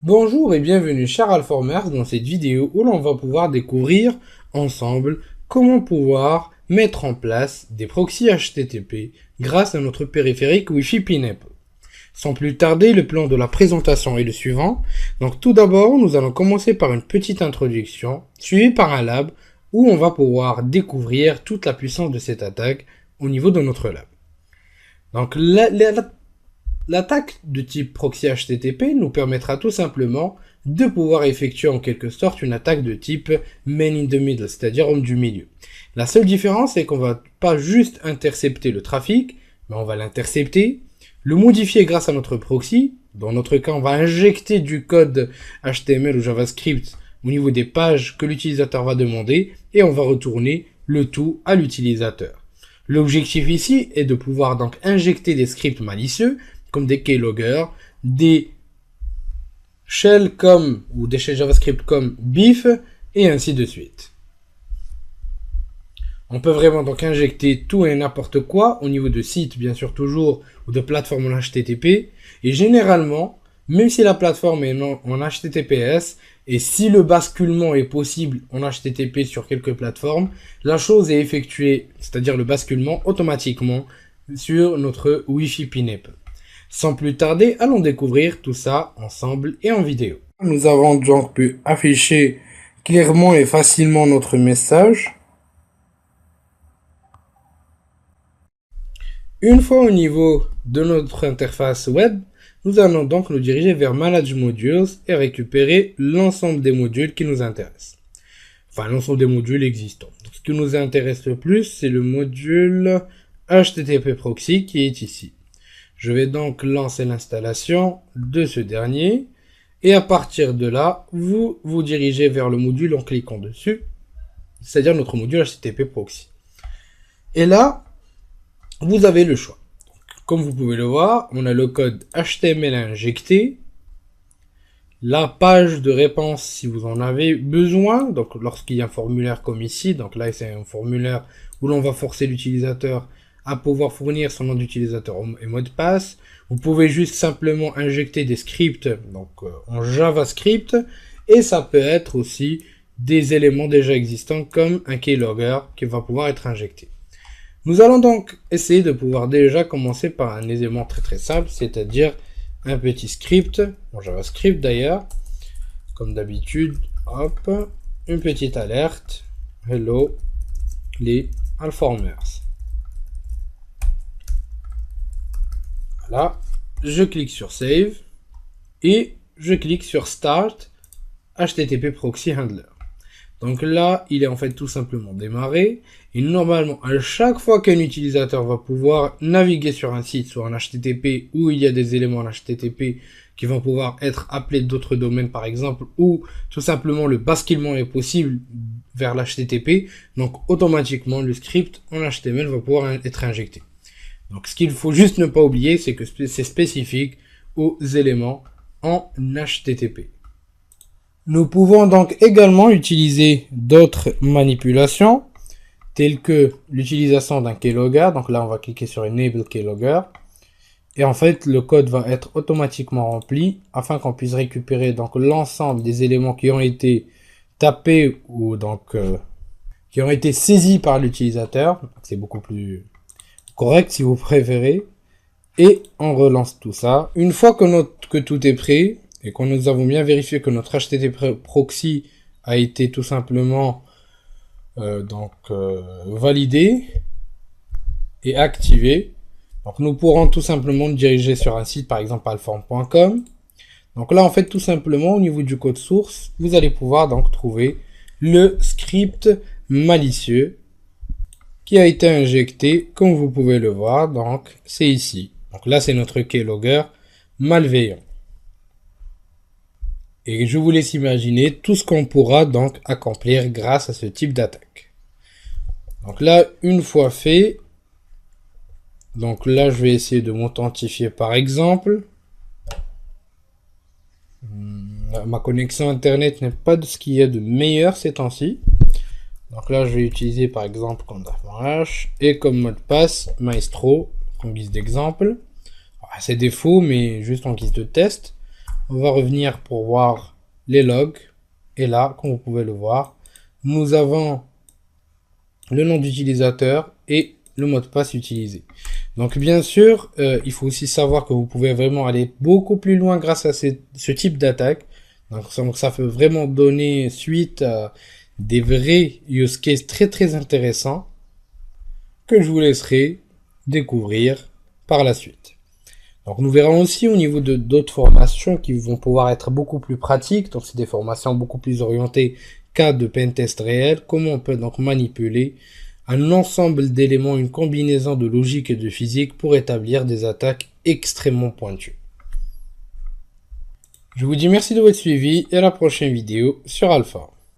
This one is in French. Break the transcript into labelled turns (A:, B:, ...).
A: Bonjour et bienvenue chers Alformers dans cette vidéo où l'on va pouvoir découvrir ensemble comment pouvoir mettre en place des proxys HTTP grâce à notre périphérique Wi-Fi Pineapple. Sans plus tarder, le plan de la présentation est le suivant. Donc tout d'abord, nous allons commencer par une petite introduction suivie par un lab où on va pouvoir découvrir toute la puissance de cette attaque au niveau de notre lab. Donc l'attaque de type proxy HTTP nous permettra tout simplement de pouvoir effectuer en quelque sorte une attaque de type man in the middle, c'est-à-dire homme du milieu. La seule différence est qu'on va pas juste intercepter le trafic, mais on va l'intercepter, le modifier grâce à notre proxy. Dans notre cas, on va injecter du code HTML ou JavaScript au niveau des pages que l'utilisateur va demander et on va retourner le tout à l'utilisateur. L'objectif ici est de pouvoir donc injecter des scripts malicieux comme des keyloggers, des shells ou des shells JavaScript comme BIF et ainsi de suite. On peut vraiment donc injecter tout et n'importe quoi au niveau de sites, bien sûr toujours, ou de plateformes en HTTP. Et généralement, même si la plateforme est en HTTPS, et si le basculement est possible en HTTP sur quelques plateformes, la chose est effectuée, c'est-à-dire le basculement automatiquement sur notre Wi-Fi Pineapple. Sans plus tarder, allons découvrir tout ça ensemble et en vidéo. Nous avons donc pu afficher clairement et facilement notre message. Une fois au niveau de notre interface web, nous allons donc nous diriger vers Manage Modules et récupérer l'ensemble des modules qui nous intéressent. Enfin, l'ensemble des modules existants. Ce qui nous intéresse le plus, c'est le module HTTP Proxy qui est ici. Je vais donc lancer l'installation de ce dernier. Et à partir de là, vous vous dirigez vers le module en cliquant dessus. C'est-à-dire notre module HTTP Proxy. Et là, vous avez le choix. Donc, comme vous pouvez le voir, on a le code HTML à injecter. La page de réponse si vous en avez besoin. Donc lorsqu'il y a un formulaire comme ici. Donc là, c'est un formulaire où l'on va forcer l'utilisateur à pouvoir fournir son nom d'utilisateur et mot de passe. Vous pouvez juste simplement injecter des scripts donc en JavaScript et ça peut être aussi des éléments déjà existants comme un keylogger qui va pouvoir être injecté. Nous allons donc essayer de pouvoir déjà commencer par un élément très simple, c'est-à-dire un petit script, en JavaScript d'ailleurs, comme d'habitude, hop, une petite alerte, hello, les Alformers. Voilà, je clique sur Save et je clique sur Start HTTP Proxy Handler. Donc là, il est en fait tout simplement démarré. Et normalement, à chaque fois qu'un utilisateur va pouvoir naviguer sur un site, soit en HTTP, où il y a des éléments en HTTP qui vont pouvoir être appelés d'autres domaines par exemple, ou tout simplement le basculement est possible vers l'HTTP, donc automatiquement le script en HTML va pouvoir être injecté. Donc ce qu'il faut juste ne pas oublier, c'est que c'est spécifique aux éléments en HTTP. Nous pouvons donc également utiliser d'autres manipulations, telles que l'utilisation d'un keylogger. Donc là, on va cliquer sur Enable Keylogger. Et en fait, le code va être automatiquement rempli afin qu'on puisse récupérer donc l'ensemble des éléments qui ont été tapés ou donc qui ont été saisis par l'utilisateur. C'est beaucoup plus correct si vous préférez. Et on relance tout ça. Une fois que tout est prêt, et quand nous avons bien vérifié que notre HTTP proxy a été tout simplement validé et activé, donc nous pourrons tout simplement nous diriger sur un site, par exemple alform.com. Donc là, en fait, tout simplement, au niveau du code source, vous allez pouvoir donc trouver le script malicieux qui a été injecté, comme vous pouvez le voir. Donc c'est ici. Donc là, c'est notre keylogger malveillant. Et je vous laisse imaginer tout ce qu'on pourra donc accomplir grâce à ce type d'attaque. Donc là, une fois fait, donc là, je vais essayer de m'authentifier par exemple. Ma connexion internet n'est pas de ce qu'il y a de meilleur ces temps-ci. Donc là, je vais utiliser par exemple conf.h et comme mot de passe Maestro en guise d'exemple. C'est des faux, mais juste en guise de test. On va revenir pour voir les logs. Et là, comme vous pouvez le voir, nous avons le nom d'utilisateur et le mot de passe utilisé. Donc bien sûr, il faut aussi savoir que vous pouvez vraiment aller beaucoup plus loin grâce à ce type d'attaque. Donc ça peut vraiment donner suite à des vrais use cases très très intéressants que je vous laisserai découvrir par la suite. Donc nous verrons aussi au niveau de d'autres formations qui vont pouvoir être beaucoup plus pratiques. Donc c'est des formations beaucoup plus orientées cas de pentest réel. Comment on peut donc manipuler un ensemble d'éléments, une combinaison de logique et de physique pour établir des attaques extrêmement pointues. Je vous dis merci de votre suivi et à la prochaine vidéo sur Alpha.